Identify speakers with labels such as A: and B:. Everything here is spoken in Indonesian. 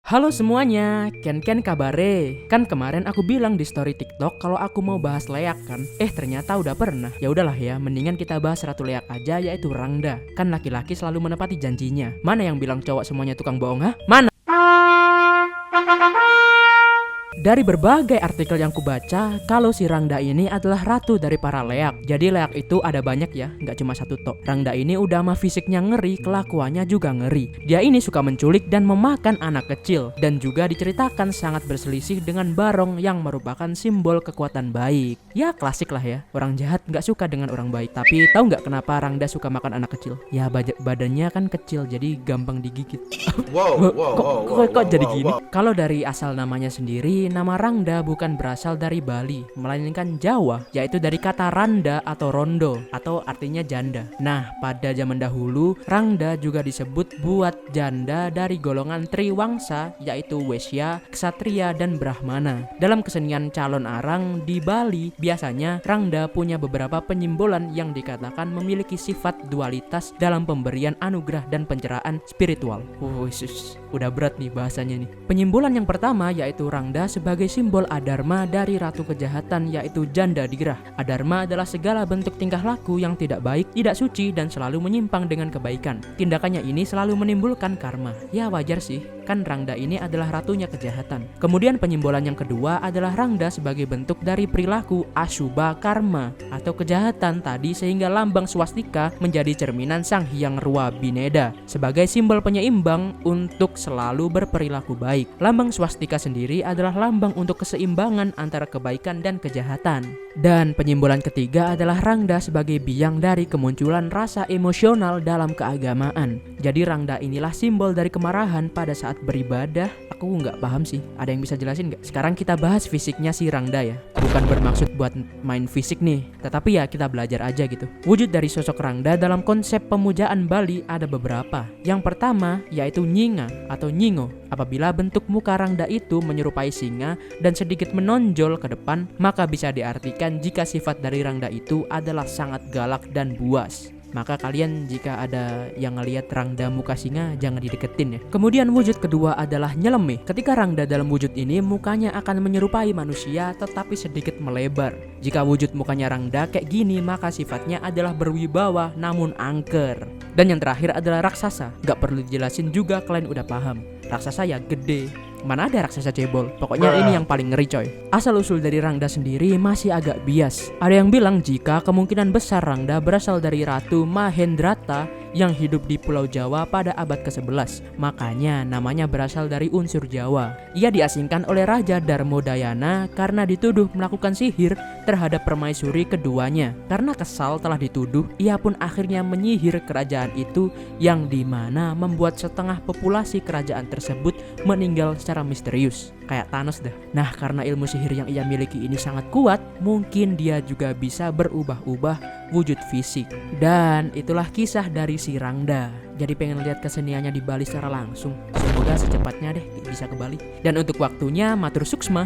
A: Halo semuanya, Ken kabare. Kan kemarin aku bilang di story TikTok kalau aku mau bahas leak kan. Ternyata udah pernah. Ya udahlah ya, mendingan kita bahas ratu leak aja, yaitu Rangda. Kan laki-laki selalu menepati janjinya. Mana yang bilang cowok semuanya tukang bohong, ha? Mana? Dari berbagai artikel yang kubaca, kalau si Rangda ini adalah ratu dari para leak. Jadi leak itu ada banyak ya, nggak cuma satu tok. Rangda ini udah mah fisiknya ngeri, kelakuannya juga ngeri. Dia ini suka menculik dan memakan anak kecil. Dan juga diceritakan sangat berselisih dengan Barong yang merupakan simbol kekuatan baik. Ya klasik lah ya, orang jahat nggak suka dengan orang baik. Tapi tahu nggak kenapa Rangda suka makan anak kecil? Ya badannya kan kecil, jadi gampang digigit. Kok jadi gini? Kalau dari asal namanya sendiri, nama Rangda bukan berasal dari Bali, melainkan Jawa, yaitu dari kata randa atau rondo, atau artinya janda. Nah, pada zaman dahulu, Rangda juga disebut buat janda dari golongan Triwangsa, yaitu Wesya, Ksatria, dan Brahmana. Dalam kesenian calon arang di Bali, biasanya Rangda punya beberapa penyimbolan yang dikatakan memiliki sifat dualitas dalam pemberian anugerah dan pencerahan spiritual. Udah berat nih bahasanya nih. Penyimbolan yang pertama yaitu Rangda sebagai simbol Adharma dari ratu kejahatan, yaitu janda digerah. Adharma adalah segala bentuk tingkah laku yang tidak baik, tidak suci, dan selalu menyimpang dengan kebaikan. Tindakannya ini selalu menimbulkan karma. Ya wajar sih, kan Rangda ini adalah ratunya kejahatan. Kemudian penyimbolan yang kedua adalah Rangda sebagai bentuk dari perilaku Ashubha karma atau kejahatan tadi, sehingga lambang swastika menjadi cerminan Sang Hyang Rua Bineda sebagai simbol penyeimbang untuk selalu berperilaku baik. Lambang swastika sendiri adalah lambang untuk keseimbangan antara kebaikan dan kejahatan. Dan penyimbolan ketiga adalah Rangda sebagai biang dari kemunculan rasa emosional dalam keagamaan. Jadi Rangda inilah simbol dari kemarahan pada saat beribadah. Aku nggak paham sih, ada yang bisa jelasin nggak? Sekarang kita bahas fisiknya si Rangda ya. Bukan bermaksud buat main fisik nih, tetapi ya kita belajar aja gitu. Wujud dari sosok Rangda dalam konsep pemujaan Bali ada beberapa. Yang pertama yaitu Nyinga atau Nyingo. Apabila bentuk muka Rangda itu menyerupai singa dan sedikit menonjol ke depan, maka bisa diartikan jika sifat dari Rangda itu adalah sangat galak dan buas. Maka kalian jika ada yang ngelihat Rangda muka singa, jangan dideketin ya. Kemudian wujud kedua adalah Nyeleme. Ketika Rangda dalam wujud ini, mukanya akan menyerupai manusia tetapi sedikit melebar. Jika wujud mukanya Rangda kayak gini, maka sifatnya adalah berwibawa namun angker. Dan yang terakhir adalah raksasa. Gak perlu dijelasin juga, kalian udah paham. Raksasa ya gede. Mana ada raksasa cebol? Pokoknya ini yang paling ngeri coy. Asal-usul dari Rangda sendiri masih agak bias. Ada yang bilang jika kemungkinan besar Rangda berasal dari Ratu Mahendrata yang hidup di Pulau Jawa pada abad ke-11. Makanya namanya berasal dari unsur Jawa. Ia diasingkan oleh Raja Darmodayana karena dituduh melakukan sihir terhadap permaisuri keduanya. Karena kesal telah dituduh, ia pun akhirnya menyihir kerajaan itu, yang dimana membuat setengah populasi kerajaan tersebut meninggal secara misterius. Kayak Thanos dah. Nah, karena ilmu sihir yang ia miliki ini sangat kuat, mungkin dia juga bisa berubah-ubah wujud fisik. Dan itulah kisah dari si Rangda. Jadi pengen lihat keseniannya di Bali secara langsung. Semoga secepatnya deh bisa ke Bali. Dan untuk waktunya matur suksma.